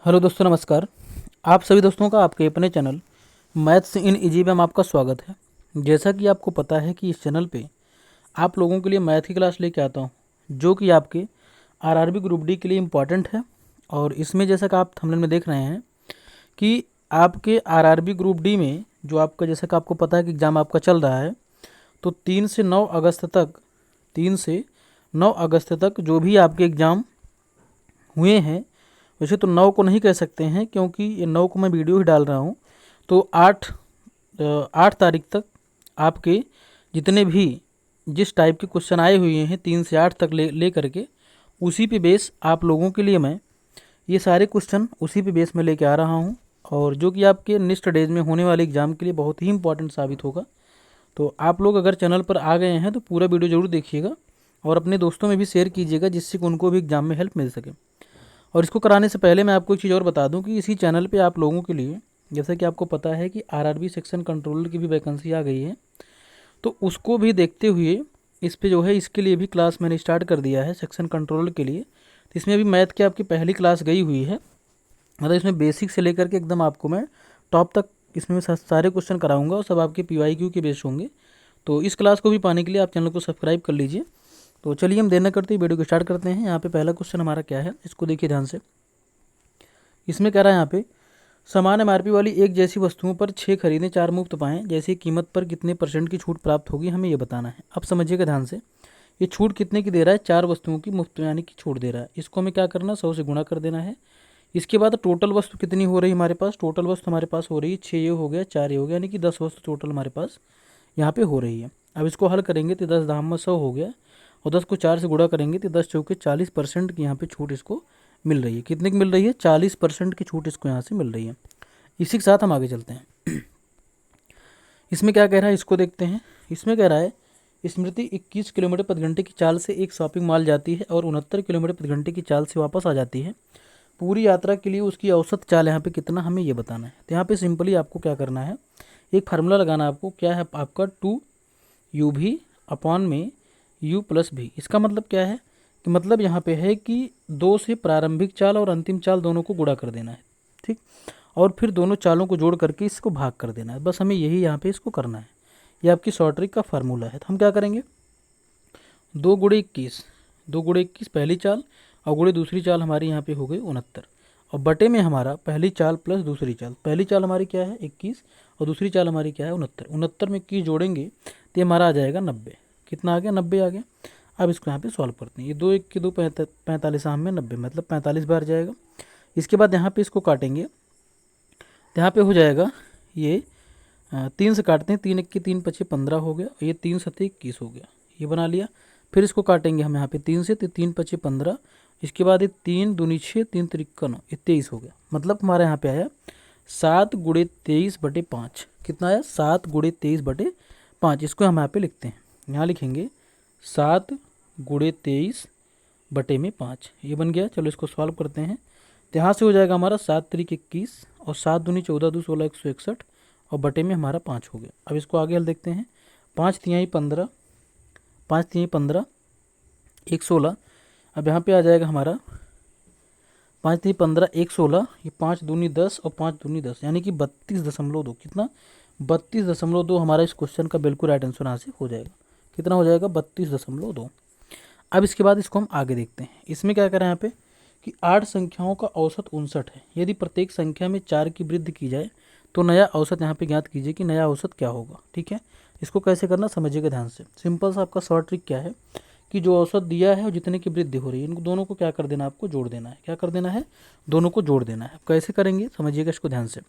Hello दोस्तों, नमस्कार। आप सभी दोस्तों का आपके अपने चैनल मैथ्स इन इजी में आपका स्वागत है। जैसा कि आपको पता है कि इस चैनल पे आप लोगों के लिए मैथ की क्लास लेके आता हूँ, जो कि आपके आरआरबी ग्रुप डी के लिए इम्पॉर्टेंट है। और इसमें जैसा कि आप थंबनेल में देख रहे हैं कि आपके आरआरबी ग्रुप डी में जो आपका, जैसा कि आपको पता है कि एग्ज़ाम आपका चल रहा है, तो 3 से 9 अगस्त तक जो भी आपके एग्ज़ाम हुए हैं, वैसे तो 9 को नहीं कह सकते हैं क्योंकि ये 9 को मैं वीडियो ही डाल रहा हूँ। तो 8 तारीख तक आपके जितने भी जिस टाइप के क्वेश्चन आए हुए हैं 3 से 8 तक ले करके, उसी पे बेस आप लोगों के लिए मैं ये सारे क्वेश्चन उसी पे बेस में लेके आ रहा हूँ, और जो कि आपके नेक्स्ट डेज में होने वाले एग्ज़ाम के लिए बहुत ही इंपॉर्टेंट साबित होगा। तो आप लोग अगर चैनल पर आ गए हैं तो पूरा वीडियो ज़रूर देखिएगा और अपने दोस्तों में भी शेयर कीजिएगा, जिससे कि उनको भी एग्ज़ाम में हेल्प मिल सके। और इसको कराने से पहले मैं आपको एक चीज़ और बता दूं कि इसी चैनल पे आप लोगों के लिए, जैसा कि आपको पता है कि आरआरबी सेक्शन कंट्रोलर की भी वैकेंसी आ गई है, तो उसको भी देखते हुए इस पे जो है इसके लिए भी क्लास मैंने स्टार्ट कर दिया है सेक्शन कंट्रोलर के लिए। तो इसमें अभी मैथ की आपकी पहली क्लास गई हुई है, मतलब इसमें बेसिक से लेकर के एकदम आपको मैं टॉप तक इसमें सारे क्वेश्चन कराऊंगा और सब आपके PYQ के बेस्ड होंगे। तो इस क्लास को भी पाने के लिए आप चैनल को सब्सक्राइब कर लीजिए। तो चलिए हम देर न करते वीडियो को स्टार्ट करते हैं। यहाँ पे पहला क्वेश्चन हमारा क्या है, इसको देखिए ध्यान से। इसमें कह रहा है यहाँ पे, समान एमआरपी वाली एक जैसी वस्तुओं पर 6 खरीदें 4 मुफ्त पाएं, जैसी कीमत पर कितने % की छूट प्राप्त होगी, हमें ये बताना है। अब समझिएगा ध्यान से, ये छूट कितने की दे रहा है, 4 वस्तुओं की मुफ्त यानी कि छूट दे रहा है। इसको हमें क्या करना है, 100 से गुणा कर देना है। इसके बाद टोटल वस्तु कितनी हो रही है हमारे पास, टोटल वस्तु हमारे पास हो रही है 6, ये हो गया 4, ये हो गया, यानी कि 10 वस्तु टोटल हमारे पास यहाँ पे हो रही है। अब इसको हल करेंगे तो 10 धाम में 100 हो गया, और 10 को 4 से गुणा करेंगे तो 10 चौके 40% की यहाँ पे छूट इसको मिल रही है। कितने की मिल रही है, 40% की छूट इसको यहाँ से मिल रही है। इसी के साथ हम आगे चलते हैं। इसमें क्या कह रहा है, इसको देखते हैं। इसमें कह रहा है, स्मृति 21 किलोमीटर प्रति घंटे की चाल से एक शॉपिंग मॉल जाती है और 69 किलोमीटर प्रति घंटे की चाल से वापस आ जाती है। पूरी यात्रा के लिए उसकी औसत चाल यहाँ पे कितना, हमें ये बताना है। तो यहाँ पे सिंपली आपको क्या करना है, एक फार्मूला लगाना है आपको। क्या है आपका, 2UV अपॉन में U+V। इसका मतलब क्या है कि मतलब यहाँ पे है कि 2 से प्रारंभिक चाल और अंतिम चाल दोनों को गुणा कर देना है, ठीक, और फिर दोनों चालों को जोड़ करके इसको भाग कर देना है। बस हमें यही यहाँ पे इसको करना है। ये आपकी शॉर्ट ट्रिक का फार्मूला है। तो हम क्या करेंगे, 2 × 21 पहली चाल और गुणे दूसरी चाल हमारी यहाँ पे हो गई 69, और बटे में हमारा पहली चाल प्लस दूसरी चाल। पहली चाल हमारी क्या है 21 और दूसरी चाल हमारी क्या है 69। 69 में 21 जोड़ेंगे तो हमारा आ जाएगा 90। कितना आ गया, 90 आ गया। अब इसको यहाँ पे सॉल्व करते हैं। ये 2 1 के 2 45 में 90, मतलब 45 बार जाएगा। इसके बाद यहाँ पे इसको काटेंगे तो यहाँ पे हो जाएगा, ये 3 से काटते हैं, 3 1 के 3 25 15 हो गया, ये 3 7 21 हो गया, ये बना लिया। फिर इसको काटेंगे हम यहाँ पे 3 से, तो 3 25 15। इसके बाद ये 3 दूनी 6, 3 तिरक्का 9, ये 23 हो गया। मतलब हमारे यहाँ पे आया 7 × 23/5। कितना आया, 7 × 23/5। इसको हम यहाँ पे लिखते हैं, यहाँ लिखेंगे 7 × 23/5। ये बन गया। चलो इसको सॉल्व करते हैं। तो यहाँ से हो जाएगा हमारा 7 3 21 और 7 दूनी 14 2 16 161, और बटे में हमारा 5 हो गया। अब इसको आगे हल देखते हैं। 5 3 15, 5 3 15, 1 16। अब यहाँ पे आ जाएगा हमारा 5 3 15 1 16, ये 5 दूनी 10 और 5 दूनी 10, यानी कि 32.2। कितना, 32.2 हमारा इस क्वेश्चन का बिल्कुल राइट आंसर यहाँ से हो जाएगा। कितना हो जाएगा, 32.2। अब इसके बाद इसको हम आगे देखते हैं। इसमें क्या करें यहाँ पे कि 8 संख्याओं का औसत 59 है। यदि प्रत्येक संख्या में 4 की वृद्धि की जाए तो नया औसत यहाँ पे ज्ञात कीजिए कि नया औसत क्या होगा। ठीक है, इसको कैसे करना समझिएगा ध्यान से। सिंपल सा आपका शॉर्ट ट्रिक क्या है कि जो औसत दिया है और जितने की वृद्धि हो रही है, इनको दोनों को क्या कर देना, आपको जोड़ देना है। क्या कर देना है, दोनों को जोड़ देना है। कैसे करेंगे समझिएगा इसको ध्यान से।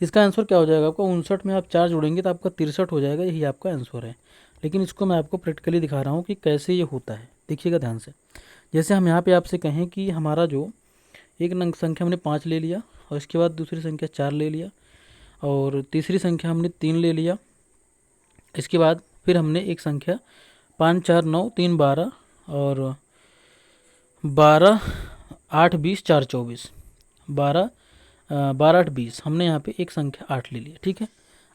इसका आंसर क्या हो जाएगा आपका, 59 में आप 4 जोड़ेंगे तो आपका 63 हो जाएगा। यही आपका आंसर है। लेकिन इसको मैं आपको प्रैक्टिकली दिखा रहा हूँ कि कैसे ये होता है। देखिएगा ध्यान से। जैसे हम यहाँ पे आपसे कहें कि हमारा जो एक नंग संख्या हमने 5 ले लिया, और इसके बाद दूसरी संख्या 4 ले लिया, और तीसरी संख्या हमने 3 ले लिया। इसके बाद फिर हमने एक संख्या 5 4 9 3 12, और 12 8 20 4 24, 12 12 8 20, हमने यहाँ पे एक संख्या 8 ले लिया। ठीक है,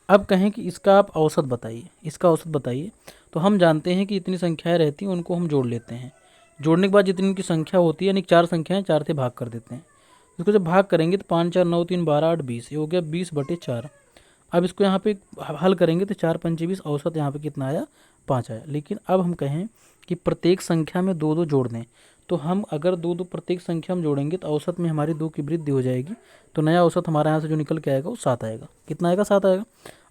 अब कहें कि इसका आप औसत बताइए, इसका औसत बताइए। तो हम जानते हैं कि इतनी संख्याएं रहती हैं, उनको हम जोड़ लेते हैं। जोड़ने के बाद जितनी उनकी संख्या होती है, यानी 4 संख्याएं 4 से भाग कर देते हैं। इसको जब भाग करेंगे तो 5 4 9 3 12 8 20, ये हो गया 20/4। अब इसको यहाँ पे हल करेंगे तो 4 पंचे 20, औसत यहाँ पे कितना आया, 5 आया। लेकिन अब हम कहें कि प्रत्येक संख्या में 2 2 जोड़ दें, तो हम अगर 2 2 प्रत्येक संख्या में जोड़ेंगे तो औसत में हमारी 2 की वृद्धि हो जाएगी, तो नया औसत हमारे यहाँ से जो निकल के आएगा वो 7 आएगा। कितना आएगा, 7 आएगा।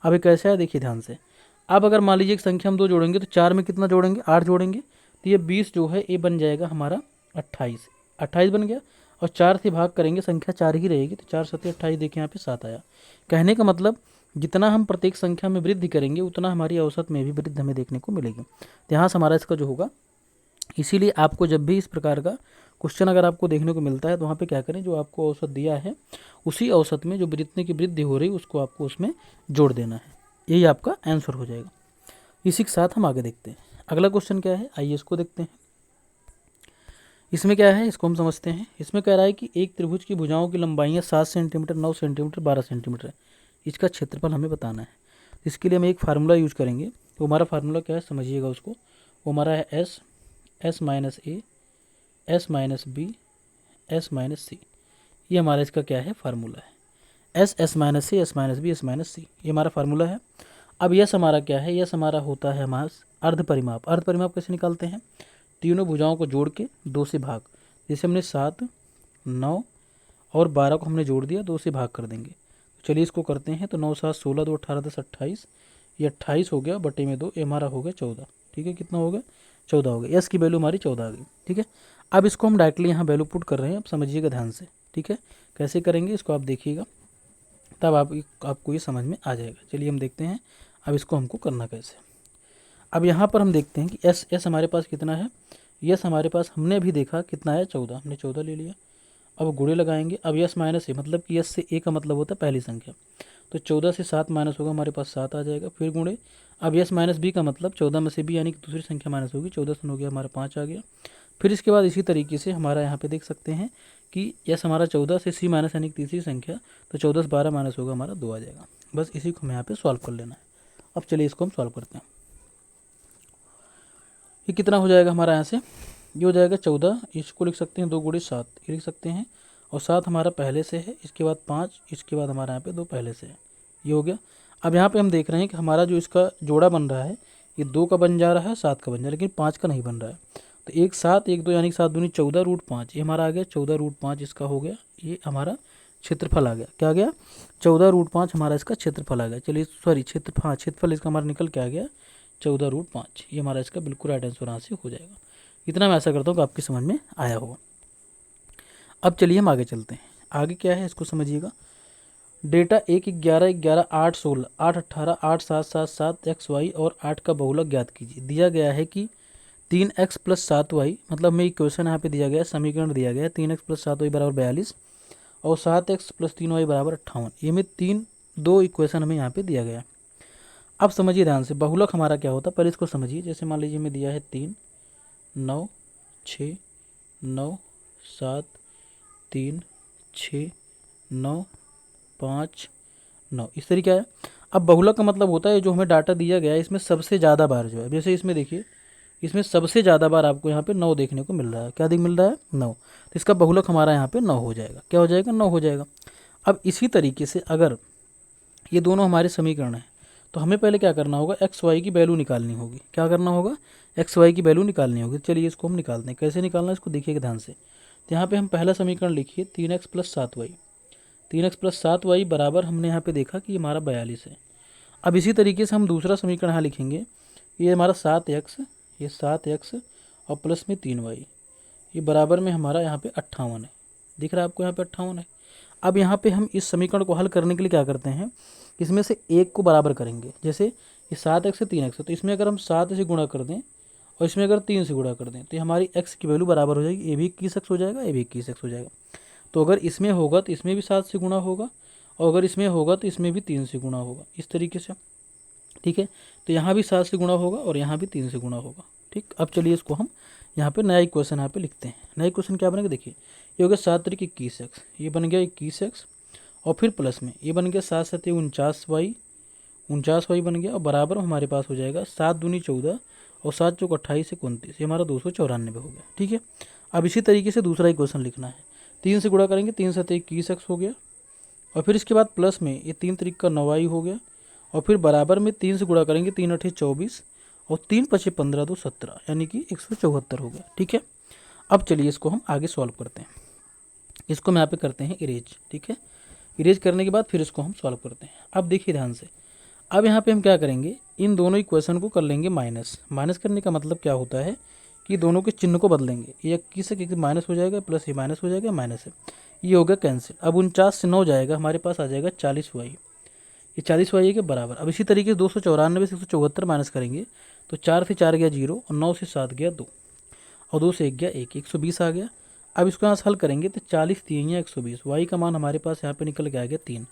अब ये कैसे आया देखिए ध्यान से। अब अगर मान लीजिए एक संख्या हम 2 जोड़ेंगे तो 4 में कितना जोड़ेंगे, 8 जोड़ेंगे, तो ये 20 जो है ये बन जाएगा हमारा 28, 28 बन गया। और 4 से भाग करेंगे, संख्या 4 ही रहेगी, तो 4 7 28, देखिए यहाँ पे 7 आया। कहने का मतलब जितना हम प्रत्येक संख्या में वृद्धि करेंगे उतना हमारी औसत में भी वृद्धि हमें देखने को मिलेगी। तो यहाँ से हमारा इसका जो होगा, इसीलिए आपको जब भी इस प्रकार का क्वेश्चन अगर आपको देखने को मिलता है तो वहाँ पे क्या करें, जो आपको औसत दिया है उसी औसत में जो जितने की वृद्धि हो रही है उसको आपको उसमें जोड़ देना है, यही आपका आंसर हो जाएगा। इसी के साथ हम आगे देखते हैं अगला क्वेश्चन क्या है, आइए इसको देखते हैं। इसमें क्या है इसको हम समझते हैं। इसमें कह रहा है कि एक त्रिभुज की भुजाओं की लंबाइयाँ 7 सेंटीमीटर, 9 सेंटीमीटर, 12 सेंटीमीटर है, इसका क्षेत्रफल हमें बताना है। इसके लिए हम एक फार्मूला यूज करेंगे, तो हमारा फार्मूला क्या है समझिएगा उसको। वो हमारा है S minus A, S minus B, S minus C, ये हमारा इसका क्या है फार्मूला है। S minus C, S minus B, S minus C, ये हमारा फार्मूला है। अब यस हमारा क्या है, यस हमारा होता है हमारा अर्ध परिमाप। अर्ध परिमाप कैसे निकालते हैं, तीनों भुजाओं को जोड़ के 2 से भाग, जैसे हमने 7 9 और 12 को हमने जोड़ दिया, 2 से भाग कर देंगे। चलिए इसको करते हैं, तो 9 7 16 2 18 10 28, ये 28 हो गया बटे में 2, ये हमारा हो गया 14। ठीक है, कितना हो गया, 14 हो गया। यस की वैल्यू हमारी 14 आ गई। ठीक है, अब इसको हम डायरेक्टली यहाँ वैल्यू पुट कर रहे हैं, अब समझिएगा ध्यान से। ठीक है, कैसे करेंगे इसको आप देखिएगा, तब आपको ये समझ में आ जाएगा। चलिए हम देखते हैं अब इसको हमको करना कैसे। अब यहाँ पर हम देखते हैं कि एस हमारे पास कितना है, यस हमारे पास हमने अभी देखा कितना है 14, हमने 14 ले लिया। अब गुणे लगाएंगे, अब यस माइनस ए, मतलब कि यस से ए का मतलब होता है पहली संख्या, तो 14 से 7 माइनस होगा, हमारे पास 7 आ जाएगा। फिर गुणे, अब यस माइनस बी का मतलब 14 में से बी यानी कि दूसरी संख्या माइनस होगी, 14 से हो गया हमारा 5 आ गया। फिर इसके बाद इसी तरीके से हमारा यहाँ पे देख सकते हैं कि यस हमारा 14 से सी माइनस यानी कि तीसरी संख्या, तो 14 से 12 माइनस होगा हमारा 2 आ जाएगा। बस इसी को हमें यहाँ पे सॉल्व कर लेना है। अब चलिए इसको हम सॉल्व करते हैं। ये कितना हो जाएगा हमारा यहाँ से, ये हो जाएगा 14, इसको लिख सकते हैं 2 गुणे 7, ये लिख सकते हैं, और 7 हमारा पहले से है, इसके बाद 5, इसके बाद हमारा यहाँ पे 2 पहले से है, ये हो गया। अब यहाँ पे हम देख रहे हैं कि हमारा जो इसका जोड़ा बन रहा है ये 2 का बन जा रहा है, 7 का बन जा रहा है, लेकिन 5 का नहीं बन रहा है। तो 1 7 1 2 यानी कि 7 दूनी 14√5, ये हमारा आ गया 14√5, इसका हो गया, ये हमारा क्षेत्रफल आ गया। क्या आ गया, 14√5 हमारा इसका क्षेत्रफल आ गया। चलिए सॉरी क्षेत्रफल इसका हमारा निकल के आ गया 14√5, ये हमारा इसका बिल्कुल राइट आंसर यहाँ से हो जाएगा। इतना मैं आशा करता हूँ कि आपकी समझ में आया होगा। अब चलिए हम आगे चलते हैं। आगे क्या है इसको समझिएगा। डेटा 1 11 11 8 16 8 18 8 7 7 7 एक्स वाई और 8 का बहुलक ज्ञात कीजिए। दिया गया है कि 3x + 7y, मतलब में इक्वेशन यहाँ पे दिया गया है, समीकरण दिया गया है 3x + 7y = 42 और 7x + 3y = 58। ये में 2 इक्वेशन हमें यहाँ पे दिया गया है। अब समझिए ध्यान से, बहुलक हमारा क्या होता है पहले इसको समझिए। जैसे मान लीजिए हमें दिया है 3 9 6 9 7 3 6 9 5 9, इस तरीके है। अब बहुलक का मतलब होता है जो हमें डाटा दिया गया है इसमें सबसे ज़्यादा बार जो है, जैसे इसमें देखिए इसमें सबसे ज़्यादा बार आपको यहाँ पे 9 देखने को मिल रहा है। क्या मिल रहा है, 9, तो इसका बहुलक हमारा यहाँ पे 9 हो जाएगा। क्या हो जाएगा, 9 हो जाएगा। अब इसी तरीके से अगर ये दोनों हमारे समीकरण हैं तो हमें पहले क्या करना होगा, एक्स वाई की वैल्यू निकालनी होगी। क्या करना होगा, एक्स वाई की वैल्यू निकालनी होगी। चलिए इसको हम निकालते हैं, कैसे निकालना है इसको देखिएगा ध्यान से। तो यहाँ पे हम पहला समीकरण लिखिए 3x + 7y, 3x + 7y बराबर हमने यहाँ पे देखा कि हमारा 42 है। अब इसी तरीके से हम दूसरा समीकरण यहाँ लिखेंगे, ये हमारा 7x, ये 7x और प्लस में 3y, ये बराबर में हमारा यहाँ पे 58 है। दिख रहा है आपको यहाँ पे 58 है। अब यहाँ पे हम इस समीकरण को हल करने के लिए क्या करते हैं, इसमें से एक को बराबर करेंगे। जैसे ये 7x से 3x है, तो इसमें अगर हम 7 से गुणा कर दें और इसमें अगर 3 से गुणा कर दें तो हमारी x की वैल्यू बराबर हो जाएगी, ये भी 21x हो जाएगा, ये भी 21x हो जाएगा। तो अगर इसमें होगा तो इसमें भी 7 से गुणा होगा, और अगर इसमें होगा तो इसमें भी 3 से गुणा होगा, इस तरीके से। ठीक है, तो यहाँ भी 7 से गुणा होगा और यहाँ भी 3 से गुणा होगा। ठीक, अब चलिए इसको हम यहाँ पे नया इक्वेशन यहाँ पे लिखते हैं। नया इक्वेशन क्या बनेगा, देखिए ये हो गया 7 × 21x, ये बन गया 21x, और फिर प्लस में ये बन गया 7 7 49y, 49y बन गया, और बराबर हमारे पास हो जाएगा 7 दूनी 14 और 7 चौक 28 से 29, ये हमारा 294 हो गया। ठीक है, अब इसी तरीके से दूसरा इक्वेशन लिखना है। 3 से गुणा करेंगे, 3 7 21x हो गया, और फिर इसके बाद प्लस में ये 3 तरीक का 9y हो गया, और फिर बराबर में 3 से गुणा करेंगे, 3 8 24 और 3 5 15 2 17 यानी कि 174 हो गया। ठीक है, अब चलिए इसको हम आगे सॉल्व करते हैं। इसको हम यहाँ पे करते हैं इरेज। ठीक है, इरेज करने के बाद फिर इसको हम सॉल्व करते हैं। अब देखिए ध्यान से, अब यहाँ पे हम क्या करेंगे, इन दोनों इक्वेशन को कर लेंगे माइनस। माइनस करने का मतलब क्या होता है कि दोनों के चिन्ह को बदलेंगे, ये 21 से माइनस हो जाएगा, प्लस ये माइनस हो जाएगा, माइनस है, ये हो गया कैंसिल। अब 49 से 9 जाएगा, हमारे पास आ जाएगा 40y, ये 40y के बराबर। अब इसी तरीके से 294 से 174 माइनस करेंगे तो 4 से 4 गया 0 और 9 से 7 गया 2 और 2 से 1 गया 1, 120 आ गया। अब इसको यहाँ से हल करेंगे तो 40 3 या 120, y का मान हमारे पास यहाँ पे निकल के आ गया 3।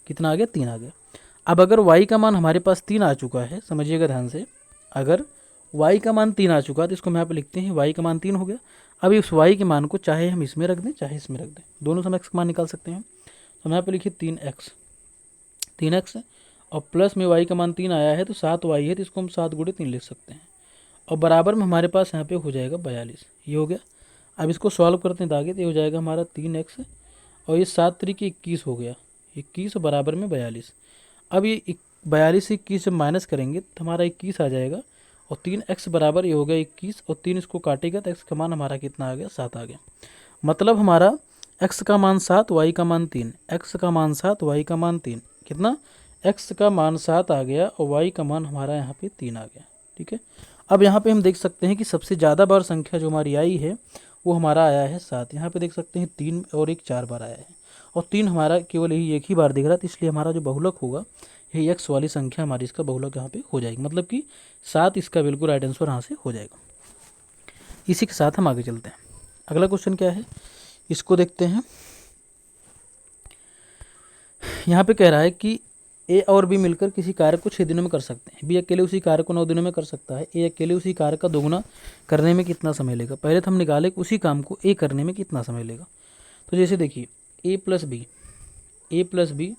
कितना आ गया? 3 आ गया। अब अगर y का मान हमारे पास 3 आ चुका है, समझिएगा ध्यान से, अगर y का मान 3 आ चुका है तो इसको हम यहाँ पे लिखते हैं y का मान 3 हो गया। अब इस y के मान को चाहे हम इसमें रख दें चाहे इसमें रख दें, दोनों से हम x का मान निकाल सकते हैं। तो हम यहाँ पे लिखिए 3x और प्लस में y का मान 3 आया है तो 7y है, तो इसको हम 7 गुणे 3 लिख सकते हैं, और बराबर में हमारे पास यहाँ पे हो जाएगा 42। ये हो गया। अब इसको सॉल्व करते हैं दागे, तो ये हो जाएगा हमारा 3x और ये 7 तरीके 21 हो गया, 21 और बराबर में 42। अब ये 42 से 21 जब माइनस करेंगे तो हमारा 21 आ जाएगा, और 3x बराबर ये हो गया 21 और 3 इसको काटेगा तो x का मान हमारा कितना आ गया? 7 आ गया। मतलब हमारा x का मान 7, y का मान 3, x का मान 7, y का मान 3, कितना? x का मान 7 आ गया और y का मान हमारा यहाँ पे 3 आ गया। ठीक है, अब यहाँ पे हम देख सकते हैं कि सबसे ज़्यादा बार संख्या जो हमारी आई है वो हमारा आया है 7। यहाँ पे देख सकते हैं 3 और 1 4 बार आया है, और 3 हमारा केवल यही एक ही बार दिख रहा है, तो इसलिए हमारा जो बहुलक होगा यही x वाली संख्या हमारी इसका बहुलक यहाँ पे हो जाएगी, मतलब कि 7 इसका बिल्कुल राइट आंसर यहाँ से हो जाएगा। इसी के साथ हम आगे चलते हैं। अगला क्वेश्चन क्या है, इसको देखते हैं। यहाँ पे कह रहा है कि ए और बी मिलकर किसी कार्य को 6 दिनों में कर सकते हैं, बी अकेले उसी कार्य को 9 दिनों में कर सकता है, ए अकेले उसी कार्य का दोगुना करने में कितना समय लेगा। पहले तो हम निकाले कि उसी काम को ए करने में कितना समय लेगा। तो जैसे देखिए ए प्लस बी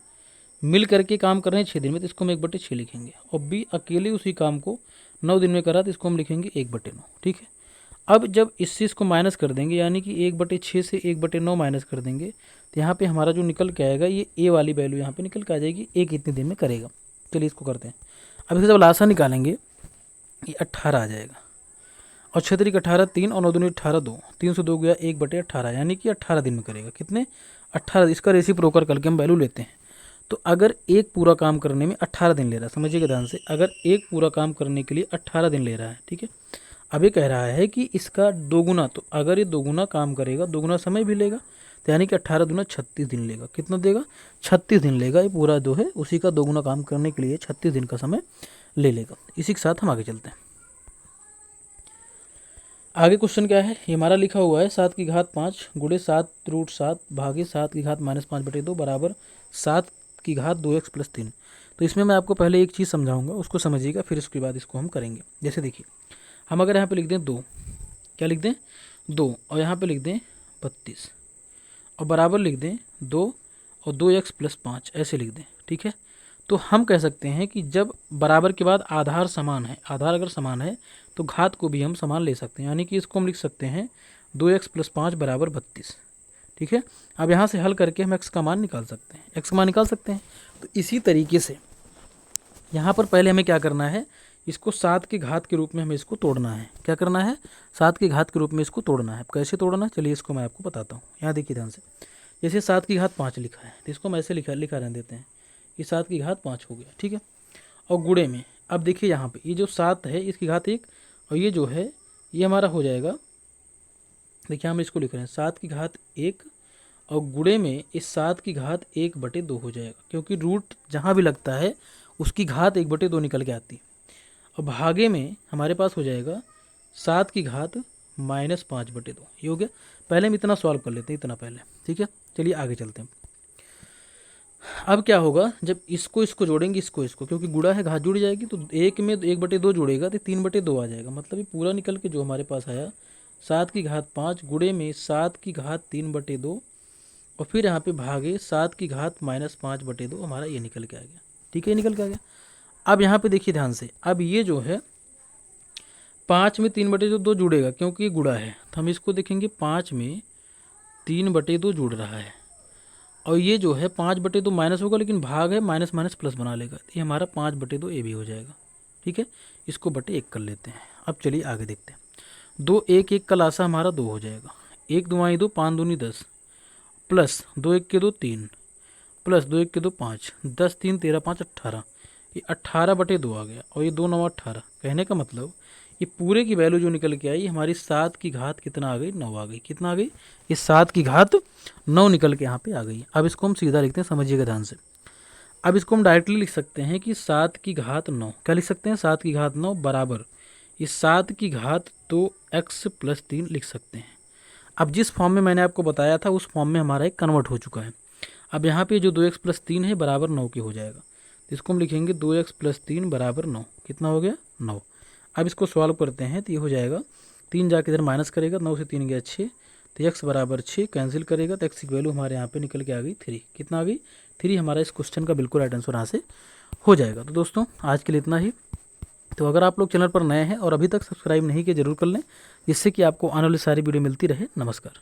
मिल करके काम कर रहे हैं 6 दिन में, तो इसको हम 1/6 लिखेंगे, और बी अकेले उसी काम को 9 दिन में करा तो इसको हम लिखेंगे 1/9। ठीक है, अब जब इससे इसको माइनस कर देंगे, यानी कि 1/6 से 1/9 माइनस कर देंगे, तो यहाँ पे हमारा जो निकल के आएगा ये ए वाली वैल्यू यहाँ पे निकल के आ जाएगी, ए कितने दिन में करेगा। चलिए इसको करते हैं। अब इसे जब लासा निकालेंगे ये 18 आ जाएगा, और 6 तरीक 18, 3 और 9 दूनी 18 2, 3 से 2 गया 1/18, यानी कि 18 दिन में करेगा। कितने? 18। इसका रेसिप्रोकल करके हम वैल्यू लेते हैं, तो अगर एक पूरा काम करने में 18 दिन ले रहा है, समझिएगा ध्यान से, अगर एक पूरा काम करने के लिए 18 दिन ले रहा है, ठीक है, अब ये कह रहा है कि इसका दोगुना, तो अगर ये दोगुना काम करेगा दोगुना समय भी लेगा, तो यानी कि 18 दूना 36 दिन लेगा। कितना देगा? 36 दिन लेगा। ये पूरा जो है उसी का दोगुना काम करने के लिए 36 दिन का समय ले लेगा। इसी के साथ हम आगे चलते हैं। आगे क्वेश्चन क्या है, ये हमारा लिखा हुआ है 7 की घात 5 गुणे 7√7 भागे 7 की घात -5/2 बराबर 7 की घात 2x + 3। तो इसमें मैं आपको पहले एक चीज़ समझाऊंगा, उसको समझिएगा, फिर उसके बाद इसको हम करेंगे। जैसे देखिए, हम अगर यहाँ पे लिख दें 2, क्या लिख दें? 2, और यहाँ पे लिख दें 32, और बराबर लिख दें 2 और 2x + 5, ऐसे लिख दें। ठीक है, तो हम कह सकते हैं कि जब बराबर के बाद आधार समान है, आधार अगर समान है तो घात को भी हम समान ले सकते हैं, यानी कि इसको हम लिख सकते हैं 2x + 5 बराबर 32। ठीक है, अब यहाँ से हल करके हम x का मान निकाल सकते हैं, x का मान निकाल सकते हैं। तो इसी तरीके से यहाँ पर पहले हमें क्या करना है, इसको 7 के घात के रूप में हमें इसको तोड़ना है। क्या करना है? 7 के घात के रूप में इसको तोड़ना है। कैसे तोड़ना है, चलिए इसको मैं आपको बताता हूँ। यहाँ देखिए ध्यान से, जैसे 7 की घात 5 लिखा है तो इसको हम ऐसे लिखा रहने देते हैं, ये 7 की घात 5 हो गया। ठीक है, और गुणे में अब देखिए यहाँ पे ये जो 7 है इसकी घात 1, और ये जो है ये हमारा हो जाएगा, देखिए हम इसको लिख रहे हैं 7 की घात 1, और गुणे में इस 7 की घात 1/2 हो जाएगा, क्योंकि रूट जहाँ भी लगता है उसकी घात 1/2 निकल के आती है। और भागे में हमारे पास हो जाएगा 7 की घात -5/2। ये हो गया। पहले हम इतना सॉल्व कर लेते हैं, इतना पहले। ठीक है, चलिए आगे चलते हैं। अब क्या होगा, जब इसको जोड़ेंगे, इसको क्योंकि गुणा है, घात जुड़ जाएगी, तो 1 में 1/2 जोड़ेगा तो 3/2 आ जाएगा। मतलब ये पूरा निकल के जो हमारे पास आया 7 की घात 5 गुणे में 7 की घात 3/2, और फिर यहाँ पे भागे 7 की घात -5/2, हमारा ये निकल के आ गया। ठीक है, निकल के आ गया। अब यहाँ पे देखिए ध्यान से, अब ये जो है 5 में 3/2 जुड़ेगा, क्योंकि ये गुणा है, तो हम इसको देखेंगे 5 में 3/2 जुड़ रहा है, और ये जो है 5/2 माइनस होगा, लेकिन भाग है माइनस माइनस प्लस बना लेगा, ये हमारा 5/2 ए भी हो जाएगा। ठीक है, इसको बटे 1 कर लेते हैं। अब चलिए आगे देखते हैं। 2 1 1 का लासा हमारा 2 हो जाएगा, 1 2 2 5 दूनी 10, प्लस 2 1 के 2 3, प्लस 2 1 के 2 5, 10 3 13 5 18, ये 18/2 आ गया, और ये 2 9 18। कहने का मतलब ये पूरे की वैल्यू जो निकल के आई हमारी 7 की घात कितना आ गई, 9 आ गई। कितना आ गई, ये 7 की घात 9 निकल के यहाँ पे आ गई। अब इसको हम सीधा लिखते हैं, समझिएगा ध्यान से। अब इसको हम डायरेक्टली लिख सकते हैं कि 7 की घात 9, क्या लिख सकते हैं, 7 की घात 9 बराबर ये 7 की घात 2x + 3 लिख सकते हैं। अब जिस फॉर्म में मैंने आपको बताया था उस फॉर्म में हमारा एक कन्वर्ट हो चुका है। अब यहाँ पे जो 2x + 3 है बराबर 9 के हो जाएगा, तो इसको हम लिखेंगे 2x + 3 बराबर 9। कितना हो गया, 9। अब इसको सॉल्व करते हैं तो ये हो जाएगा, 3 जाके इधर माइनस करेगा, 9 से 3 गया 6, तो x बराबर 6 कैंसिल करेगा, तो x की वैल्यू हमारे यहाँ पे निकल के आ गई 3। कितना आ गई, 3 हमारा इस क्वेश्चन का बिल्कुल राइट आंसर यहाँ से हो जाएगा। तो दोस्तों आज के लिए इतना ही। तो अगर आप लोग चैनल पर नए हैं और अभी तक सब्सक्राइब नहीं किए जरूर कर लें, जिससे कि आपको आने वाली सारी वीडियो मिलती रहे। नमस्कार।